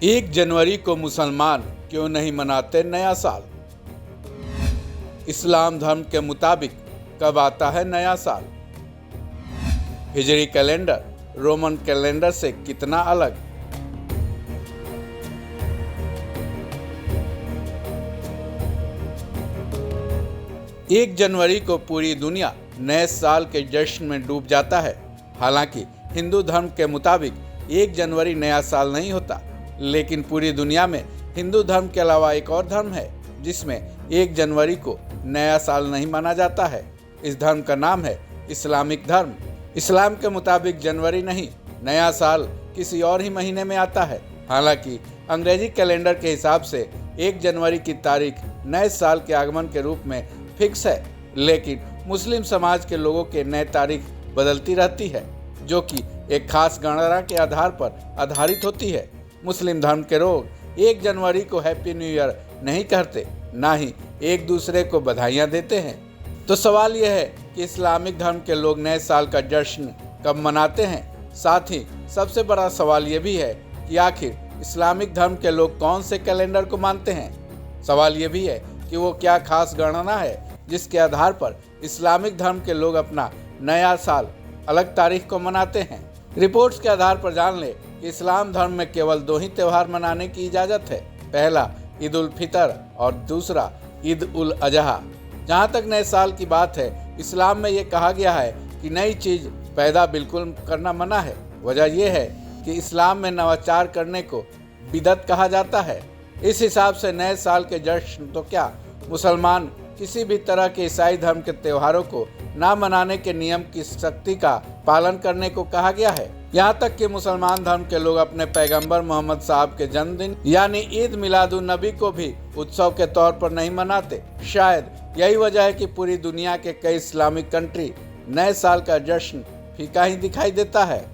1 जनवरी को मुसलमान क्यों नहीं मनाते नया साल? इस्लाम धर्म के मुताबिक कब आता है नया साल? हिजरी कैलेंडर रोमन कैलेंडर से कितना अलग? एक जनवरी को पूरी दुनिया नए साल के जश्न में डूब जाता है। हालांकि हिंदू धर्म के मुताबिक 1 जनवरी नया साल नहीं होता, लेकिन पूरी दुनिया में हिंदू धर्म के अलावा एक और धर्म है जिसमें 1 जनवरी को नया साल नहीं माना जाता है। इस धर्म का नाम है इस्लामिक धर्म। इस्लाम के मुताबिक जनवरी नहीं, नया साल किसी और ही महीने में आता है। हालांकि अंग्रेजी कैलेंडर के हिसाब से 1 जनवरी की तारीख नए साल के आगमन के रूप में फिक्स है, लेकिन मुस्लिम समाज के लोगों के नए तारीख बदलती रहती है, जो कि एक खास गणना के आधार पर आधारित होती है। मुस्लिम धर्म के लोग 1 जनवरी को हैप्पी न्यू ईयर नहीं कहते, ना ही एक दूसरे को बधाइयाँ देते हैं। तो सवाल यह है कि इस्लामिक धर्म के लोग नए साल का जश्न कब मनाते हैं? साथ ही सबसे बड़ा सवाल यह भी है कि आखिर इस्लामिक धर्म के लोग कौन से कैलेंडर को मानते हैं? सवाल यह भी है कि वो क्या खास गणना है जिसके आधार पर इस्लामिक धर्म के लोग अपना नया साल अलग तारीख को मनाते हैं। रिपोर्ट्स के आधार पर जान ले कि इस्लाम धर्म में केवल 2 ही त्यौहार मनाने की इजाज़त है। पहला ईद उल फितर और दूसरा ईद उल अजहा। जहाँ तक नए साल की बात है, इस्लाम में ये कहा गया है कि नई चीज़ पैदा बिल्कुल करना मना है। वजह यह है कि इस्लाम में नवाचार करने को बिदअत कहा जाता है। इस हिसाब से नए साल के जश्न तो क्या, मुसलमान किसी भी तरह के ईसाई धर्म के त्योहारों को ना मनाने के नियम की सख्ती का पालन करने को कहा गया है। यहाँ तक कि मुसलमान धर्म के लोग अपने पैगंबर मोहम्मद साहब के जन्मदिन यानी ईद मिलादुन नबी को भी उत्सव के तौर पर नहीं मनाते। शायद यही वजह है कि पूरी दुनिया के कई इस्लामिक कंट्री नए साल का जश्न फीका ही दिखाई देता है।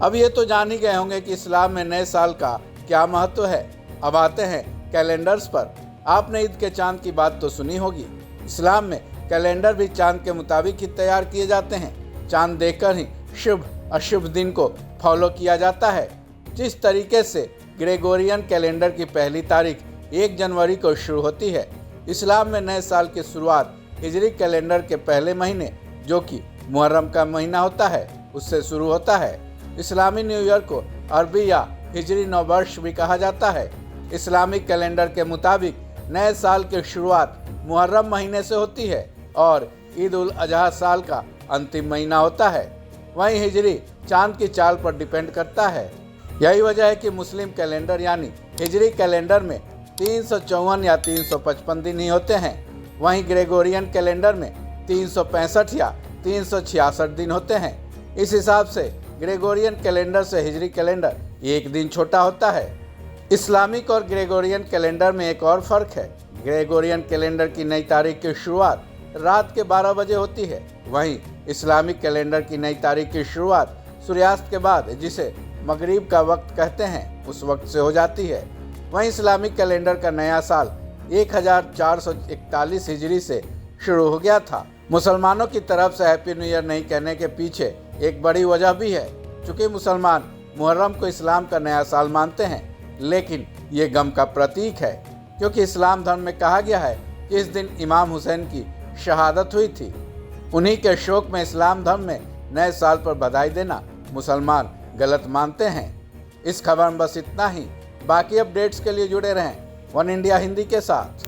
अब ये तो जान ही गए होंगे कि इस्लाम में नए साल का क्या महत्व है। अब आते हैं कैलेंडर्स पर। आपने ईद के चांद की बात तो सुनी होगी। इस्लाम में कैलेंडर भी चांद के मुताबिक ही तैयार किए जाते हैं। चांद देखकर ही शुभ अशुभ दिन को फॉलो किया जाता है। जिस तरीके से ग्रेगोरियन कैलेंडर की पहली तारीख 1 जनवरी को शुरू होती है, इस्लाम में नए साल की शुरुआत हिजरी कैलेंडर के पहले महीने, जो कि मुहर्रम का महीना होता है, उससे शुरू होता है। इस्लामी न्यू ईयर को अरबी या हिजरी नववर्ष भी कहा जाता है। इस्लामिक कैलेंडर के मुताबिक नए साल की शुरुआत मुहर्रम महीने से होती है और ईद उल अजहा साल का अंतिम महीना होता है। वहीं हिजरी चांद की चाल पर डिपेंड करता है। यही वजह है कि मुस्लिम कैलेंडर यानी हिजरी कैलेंडर में 354 या 355 दिन ही होते हैं। वहीं ग्रेगोरियन कैलेंडर में 365 या 366 दिन होते हैं। इस हिसाब से ग्रेगोरियन कैलेंडर से हिजरी कैलेंडर 1 दिन छोटा होता है। इस्लामिक और ग्रेगोरियन कैलेंडर में एक और फ़र्क है। ग्रेगोरियन कैलेंडर की नई तारीख की शुरुआत रात के 12 बजे होती है। वहीं इस्लामिक कैलेंडर की नई तारीख की शुरुआत सूर्यास्त के बाद, जिसे मगरिब का वक्त कहते हैं, उस वक्त से हो जाती है। वहीं इस्लामिक कैलेंडर का नया साल 1441 हिजरी से शुरू हो गया था। मुसलमानों की तरफ से हैप्पी न्यू ईयर नहीं कहने के पीछे एक बड़ी वजह भी है। चूँकि मुसलमान मुहर्रम को इस्लाम का नया साल मानते हैं, लेकिन ये गम का प्रतीक है, क्योंकि इस्लाम धर्म में कहा गया है कि इस दिन इमाम हुसैन की शहादत हुई थी। उन्हीं के शोक में इस्लाम धर्म में नए साल पर बधाई देना मुसलमान गलत मानते हैं। इस खबर में बस इतना ही। बाकी अपडेट्स के लिए जुड़े रहें वन इंडिया हिंदी के साथ।